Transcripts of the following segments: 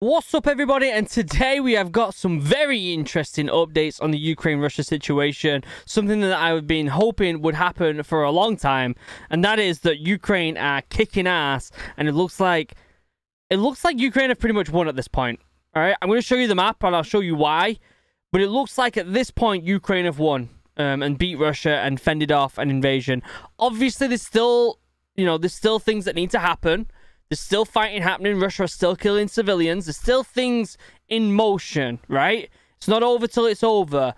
What's up, everybody? And today we have got some very interesting updates on the Ukraine-Russia situation. Something that I've been hoping would happen for a long time, and that is that Ukraine are kicking ass, and it looks like Ukraine have pretty much won at this point. All right, I'm going to show you the map, and I'll show you why. But it looks like at this point Ukraine have won and beat Russia and fended off an invasion. Obviously, there's still things that need to happen. There's still fighting happening. Russia is still killing civilians. There's still things in motion, right? It's not over till it's over.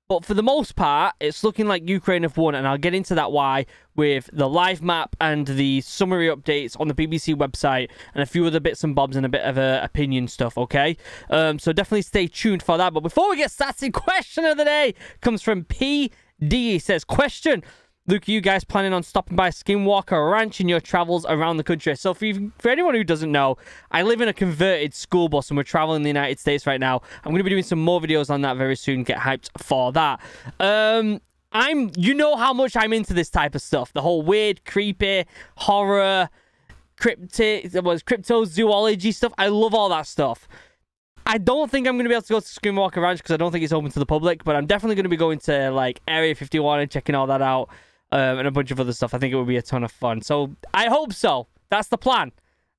But for the most part, it's looking like Ukraine have won. And I'll get into that why with the live map and the summary updates on the BBC website and a few other bits and bobs and a bit of opinion stuff, okay? So definitely stay tuned for that. But before we get started, question of the day comes from PD. He says, question: Luke, are you guys planning on stopping by Skinwalker Ranch in your travels around the country? So for anyone who doesn't know, I live in a converted school bus and we're traveling the United States right now. I'm going to be doing some more videos on that very soon. Get hyped for that. You know how much I'm into this type of stuff. The whole weird, creepy, horror, cryptozoology stuff. I love all that stuff. I don't think I'm going to be able to go to Skinwalker Ranch because I don't think it's open to the public, but I'm definitely going to be going to like Area 51 and checking all that out. And a bunch of other stuff. I think it would be a ton of fun. So I hope so. That's the plan.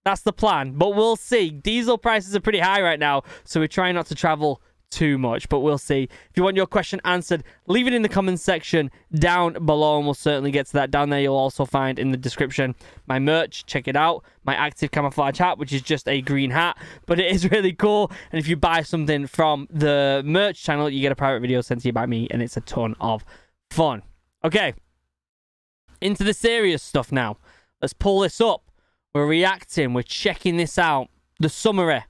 That's the plan. But we'll see. Diesel prices are pretty high right now, so we're trying not to travel too much. But we'll see. If you want your question answered, leave it in the comments section down below, and we'll certainly get to that. Down there, you'll also find in the description my merch. Check it out. My active camouflage hat, which is just a green hat, but it is really cool. And if you buy something from the merch channel, you get a private video sent to you by me, and it's a ton of fun. Okay. Into the serious stuff now. Let's pull this up. We're reacting. We're checking this out. The summary.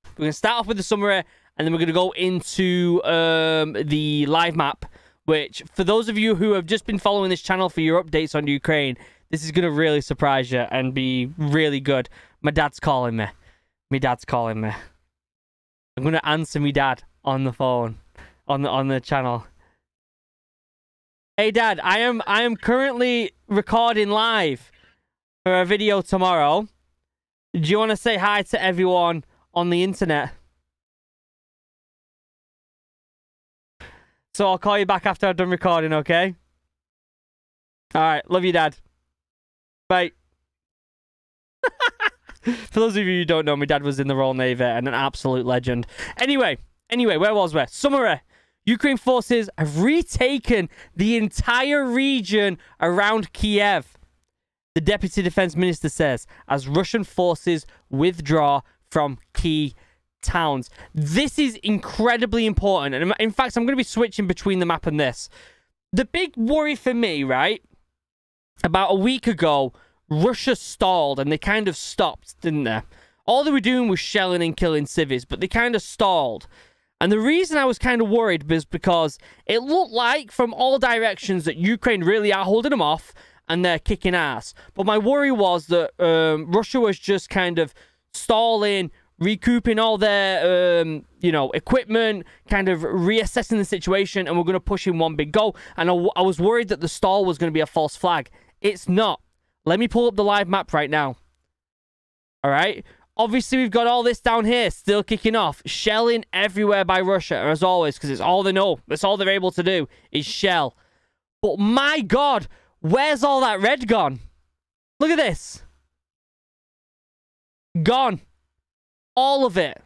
We're going to start off with the summary, and then we're going to go into the live map, which, for those of you who have just been following this channel for your updates on Ukraine, this is going to really surprise you and be really good. My dad's calling me. My dad's calling me. I'm going to answer my dad on the phone, on the channel. Hey Dad, I am currently recording live for a video tomorrow. Do you want to say hi to everyone on the internet? So I'll call you back after I've done recording, okay? Alright, love you, Dad. Bye. For those of you who don't know, my dad was in the Royal Navy and an absolute legend. Anyway, where was we? Summary. Ukraine forces have retaken the entire region around Kiev, the Deputy Defense Minister says, as Russian forces withdraw from key towns. This is incredibly important. And in fact, I'm going to be switching between the map and this. The big worry for me, right? About a week ago, Russia stalled and they kind of stopped, didn't they? All they were doing was shelling and killing civvies, but they kind of stalled. And the reason I was kind of worried was because it looked like from all directions that Ukraine really are holding them off and they're kicking ass. But my worry was that Russia was just kind of stalling, recouping all their, equipment, kind of reassessing the situation, and we're going to push in one big go. And I was worried that the stall was going to be a false flag. It's not. Let me pull up the live map right now. All right. Obviously, we've got all this down here still kicking off. Shelling everywhere by Russia, as always, because it's all they know. That's all they're able to do is shell. But my God, where's all that red gone? Look at this. Gone. All of it.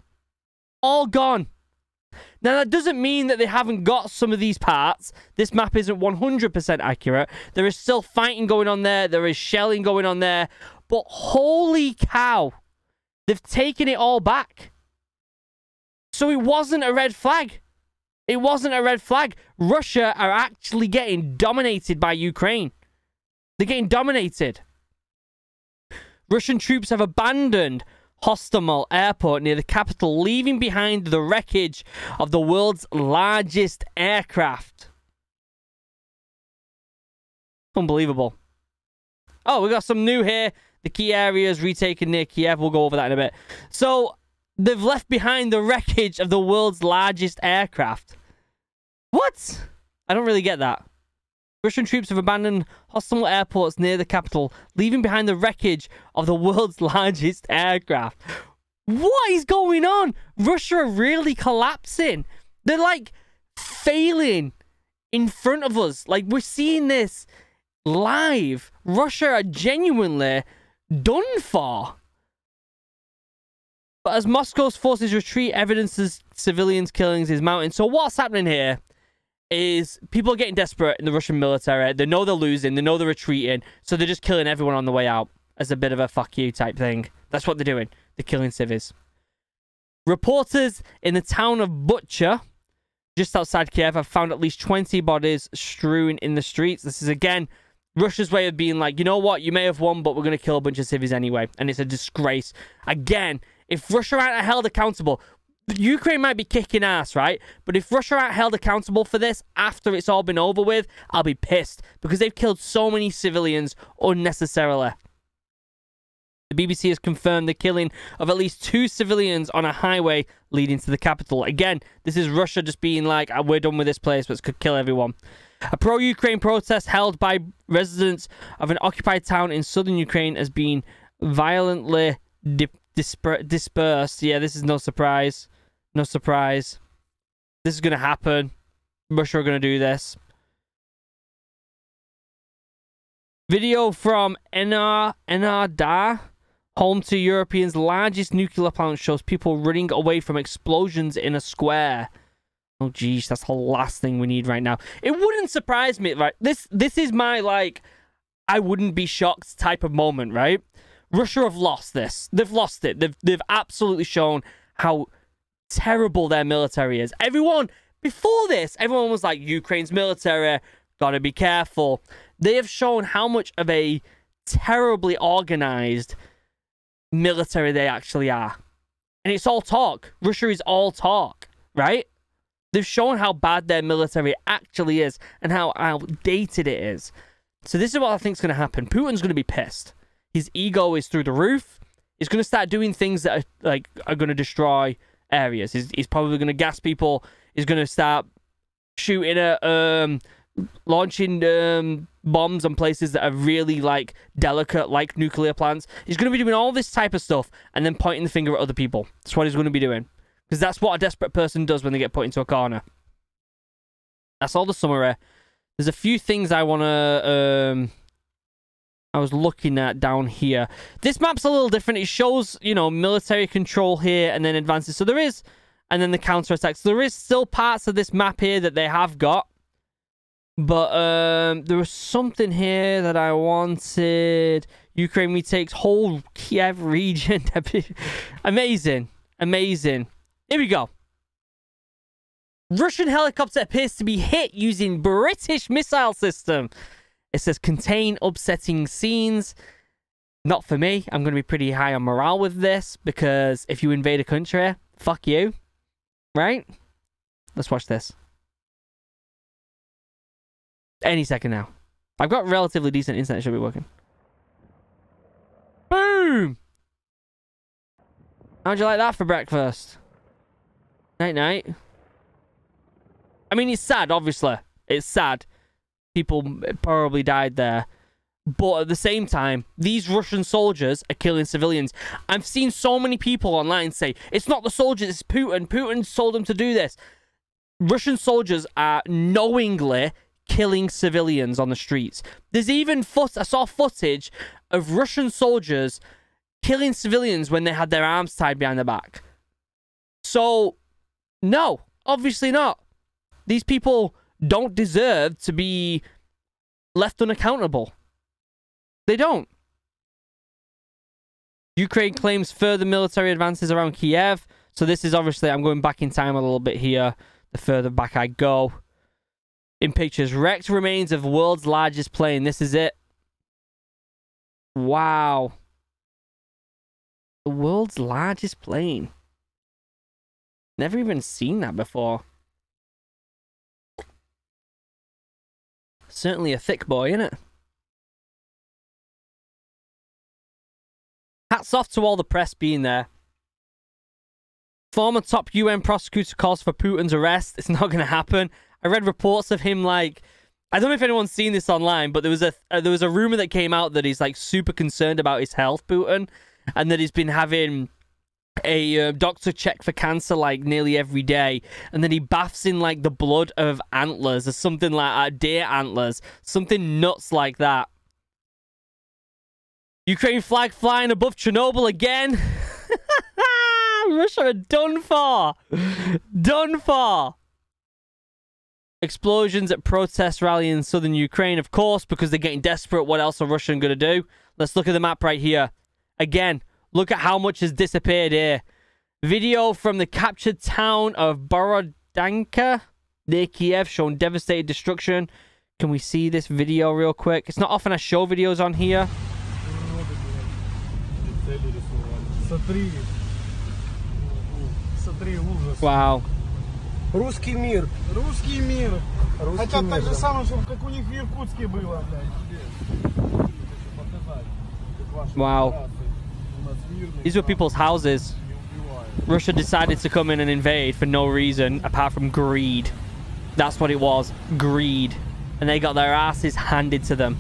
All gone. Now, that doesn't mean that they haven't got some of these parts. This map isn't 100% accurate. There is still fighting going on there. There is shelling going on there. But holy cow. They've taken it all back. So it wasn't a red flag. It wasn't a red flag. Russia are actually getting dominated by Ukraine. They're getting dominated. Russian troops have abandoned Hostomel Airport near the capital, leaving behind the wreckage of the world's largest aircraft. Unbelievable. Oh, we got some new here. The key areas retaken near Kiev. We'll go over that in a bit. So, they've left behind the wreckage of the world's largest aircraft. What? I don't really get that. Russian troops have abandoned hostile airports near the capital, leaving behind the wreckage of the world's largest aircraft. What is going on? Russia are really collapsing. They're like failing in front of us. Like, we're seeing this live. Russia are genuinely done for. But as Moscow's forces retreat, evidence of civilians killings is mounting. So what's happening here is people are getting desperate in the Russian military. They know they're losing. They know they're retreating. So they're just killing everyone on the way out as a bit of a fuck you type thing. That's what they're doing. They're killing civvies. Reporters in the town of Bucha, just outside Kiev, have found at least 20 bodies strewn in the streets. This is, again, Russia's way of being like, you know what? You may have won, but we're going to kill a bunch of civvies anyway. And it's a disgrace. Again, if Russia aren't held accountable, Ukraine might be kicking ass, right? But if Russia aren't held accountable for this after it's all been over with, I'll be pissed. Because they've killed so many civilians unnecessarily. The BBC has confirmed the killing of at least 2 civilians on a highway leading to the capital. Again, this is Russia just being like, we're done with this place, let's kill everyone. A pro-Ukraine protest held by residents of an occupied town in southern Ukraine has been violently dispersed. Yeah, this is no surprise. No surprise. This is going to happen. Russia are going to do this. Video from Enardar, home to Europe's largest nuclear plant, shows people running away from explosions in a square. Oh, geez, that's the last thing we need right now. It wouldn't surprise me, right? This is my, like, I wouldn't be shocked type of moment, right? Russia have lost this. They've lost it. They've absolutely shown how terrible their military is. Before this, everyone was like, Ukraine's military, gotta be careful. They have shown how much of a terribly organized military they actually are. And it's all talk. Russia is all talk, right? They've shown how bad their military actually is and how outdated it is. So this is what I think is going to happen. Putin's going to be pissed. His ego is through the roof. He's going to start doing things that are going to destroy areas. He's probably going to gas people. He's going to start shooting at launching bombs on places that are really like delicate, like nuclear plants. He's going to be doing all this type of stuff and then pointing the finger at other people. That's what he's going to be doing. Because that's what a desperate person does when they get put into a corner. That's all the summary. There's a few things I want to... I was looking at down here. This map's a little different. It shows, you know, military control here and then advances. So there is... And then the counterattacks. So there is still parts of this map here that they have got. But there was something here that I wanted. Ukraine retakes whole Kiev region. Amazing. Amazing. Here we go. Russian helicopter appears to be hit using British missile system. It says contain upsetting scenes. Not for me. I'm going to be pretty high on morale with this because if you invade a country, fuck you. Right? Let's watch this. Any second now. I've got relatively decent internet. It should be working. Boom! How'd you like that for breakfast? Night-night. I mean, it's sad, obviously. It's sad. People probably died there. But at the same time, these Russian soldiers are killing civilians. I've seen so many people online say, it's not the soldiers, it's Putin. Putin told them to do this. Russian soldiers are knowingly killing civilians on the streets. There's even I saw footage of Russian soldiers killing civilians when they had their arms tied behind their back. So, no, obviously not. These people don't deserve to be left unaccountable. They don't. Ukraine claims further military advances around Kiev. So this is obviously, I'm going back in time a little bit here. The further back I go. In pictures, wrecked remains of world's largest plane. This is it. Wow. The world's largest plane. Never even seen that before. Certainly a thick boy, isn't it? Hats off to all the press being there. Former top UN prosecutor calls for Putin's arrest. It's not going to happen. I read reports of him like... I don't know if anyone's seen this online, but there was a rumor that came out that he's like super concerned about his health, Putin, and that he's been having a doctor check for cancer like nearly every day, and then he baths in like the blood of antlers or something like that, deer antlers, something nuts like that. Ukraine flag flying above Chernobyl again. Russia are done for. Done for. Explosions at protest rally in southern Ukraine, of course, because they're getting desperate. What else are Russia going to do? Let's look at the map right here. Again, look at how much has disappeared here. Video from the captured town of Borodanka near Kiev showing devastated destruction. Can we see this video real quick? It's not often I show videos on here. Wow. Русский мир. Русский мир. Хотят так же самое, чтобы как у них в Иркутске было, блядь. Wow. These were people's houses. Russia decided to come in and invade for no reason apart from greed. That's what it was. Greed. And they got their asses handed to them.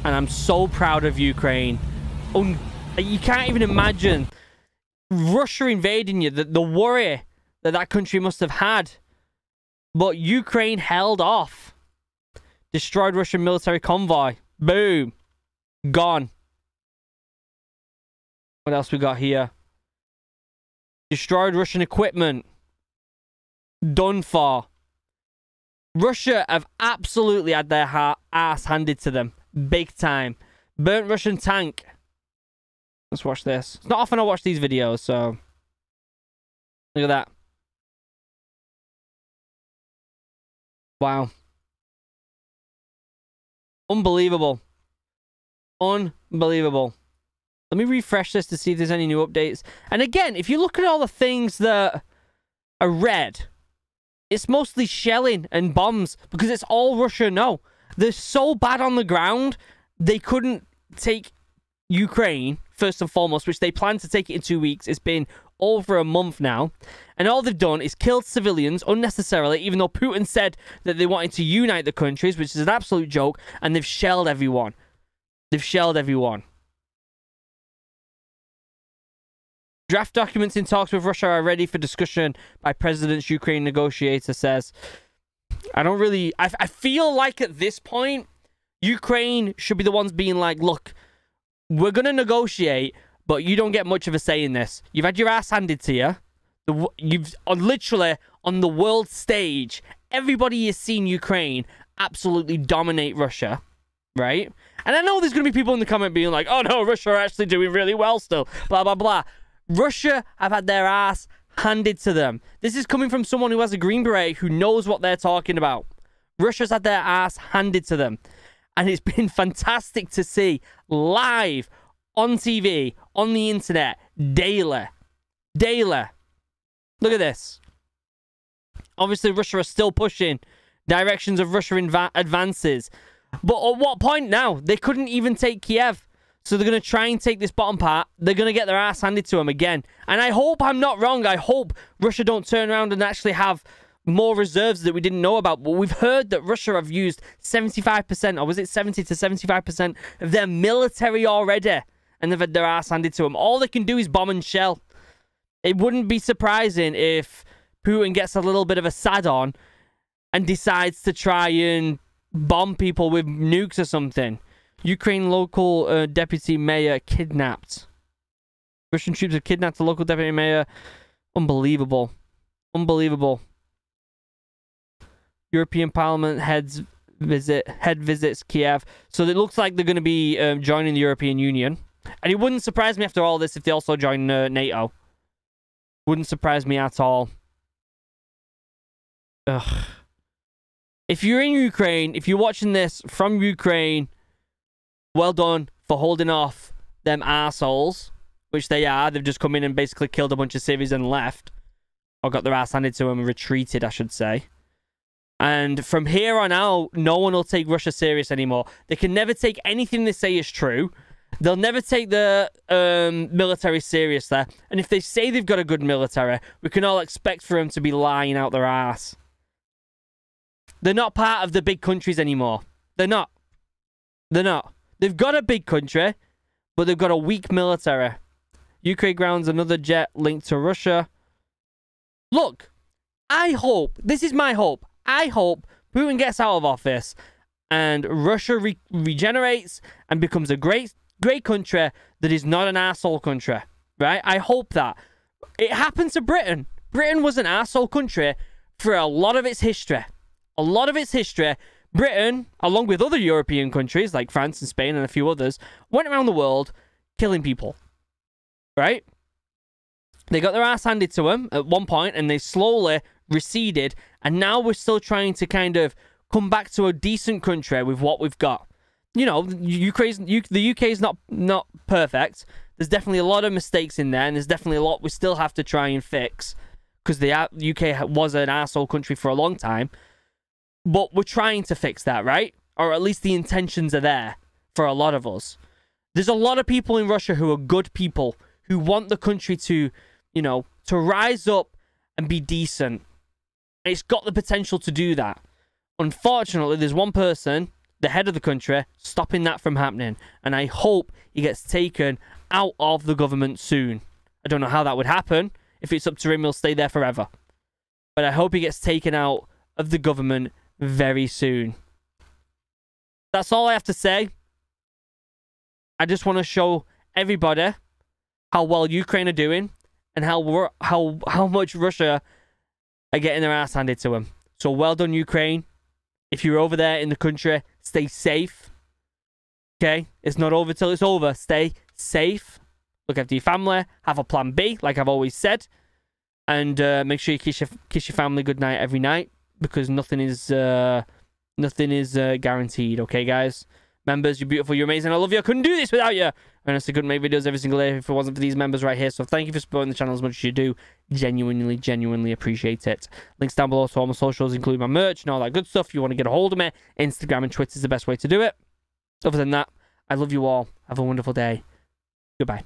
And I'm so proud of Ukraine. You can't even imagine Russia invading you. The worry that country must have had. But Ukraine held off. Destroyed Russian military convoy. Boom. Gone. What else we got here? Destroyed Russian equipment. Done for. Russia have absolutely had their ass handed to them. Big time. Burnt Russian tank. Let's watch this. It's not often I watch these videos, so... Look at that. Wow. Unbelievable. Unbelievable. Let me refresh this to see if there's any new updates. And again, if you look at all the things that are red, it's mostly shelling and bombs because it's all Russia. No, they're so bad on the ground, they couldn't take Ukraine, first and foremost, which they plan to take it in 2 weeks. It's been over a month now. And all they've done is killed civilians unnecessarily, even though Putin said that they wanted to unite the countries, which is an absolute joke. And they've shelled everyone. They've shelled everyone. Draft documents in talks with Russia are ready for discussion by President's Ukraine negotiator says. I feel like at this point, Ukraine should be the ones being like, look, we're going to negotiate, but you don't get much of a say in this. You've had your ass handed to you. You've literally on the world stage, everybody has seen Ukraine absolutely dominate Russia, right? And I know there's going to be people in the comment being like, oh no, Russia are actually doing really well still, blah, blah, blah. Russia have had their ass handed to them. This is coming from someone who has a Green Beret who knows what they're talking about. Russia's had their ass handed to them. And it's been fantastic to see live on TV, on the internet, daily. Daily. Look at this. Obviously, Russia are still pushing directions of Russian advances. But at what point now? They couldn't even take Kiev. So they're going to try and take this bottom part. They're going to get their ass handed to them again. And I hope I'm not wrong. I hope Russia don't turn around and actually have more reserves that we didn't know about. But we've heard that Russia have used 75%, or was it 70 to 75% of their military already. And they've had their ass handed to them. All they can do is bomb and shell. It wouldn't be surprising if Putin gets a little bit of a sad on and decides to try and bomb people with nukes or something. Ukraine local deputy mayor kidnapped. Russian troops have kidnapped the local deputy mayor. Unbelievable. Unbelievable. European Parliament head visits Kiev. So it looks like they're going to be joining the European Union. And it wouldn't surprise me after all this if they also join NATO. Wouldn't surprise me at all. Ugh. If you're in Ukraine, if you're watching this from Ukraine, well done for holding off them assholes, which they are. They've just come in and basically killed a bunch of civvies and left. Or got their ass handed to them and retreated, I should say. And from here on out, no one will take Russia serious anymore. They can never take anything they say is true. They'll never take the military serious there. And if they say they've got a good military, we can all expect for them to be lying out their ass. They're not part of the big countries anymore. They're not. They're not. They've got a big country, but they've got a weak military. Ukraine grounds another jet linked to Russia. Look, I hope, this is my hope, I hope Putin gets out of office and Russia regenerates and becomes a great country that is not an arsehole country, right? I hope that. It happened to Britain. Britain was an arsehole country for a lot of its history. A lot of its history, Britain, along with other European countries like France and Spain and a few others, went around the world killing people, right? They got their ass handed to them at one point and they slowly receded, and now we're still trying to kind of come back to a decent country with what we've got. You know, the UK is not perfect. There's definitely a lot of mistakes in there, and there's definitely a lot we still have to try and fix, because the UK was an arsehole country for a long time. But we're trying to fix that, right? Or at least the intentions are there for a lot of us. There's a lot of people in Russia who are good people, who want the country to, you know, to rise up and be decent. And it's got the potential to do that. Unfortunately, there's one person, the head of the country, stopping that from happening. And I hope he gets taken out of the government soon. I don't know how that would happen. If it's up to him, he'll stay there forever. But I hope he gets taken out of the government very soon. That's all I have to say. I just want to show everybody how well Ukraine are doing and how much Russia are getting their ass handed to them. So well done, Ukraine. If you're over there in the country, stay safe. Okay? It's not over till it's over. Stay safe. Look after your family. Have a plan B, like I've always said. And make sure you kiss your family goodnight every night, because nothing is guaranteed. Okay, guys? Members, you're beautiful, you're amazing. I love you. I couldn't do this without you. I honestly couldn't make videos every single day if it wasn't for these members right here. So thank you for supporting the channel as much as you do. Genuinely appreciate it. Links down below to all my socials, including my merch and all that good stuff. If you want to get a hold of me, Instagram and Twitter is the best way to do it. Other than that, I love you all. Have a wonderful day. Goodbye.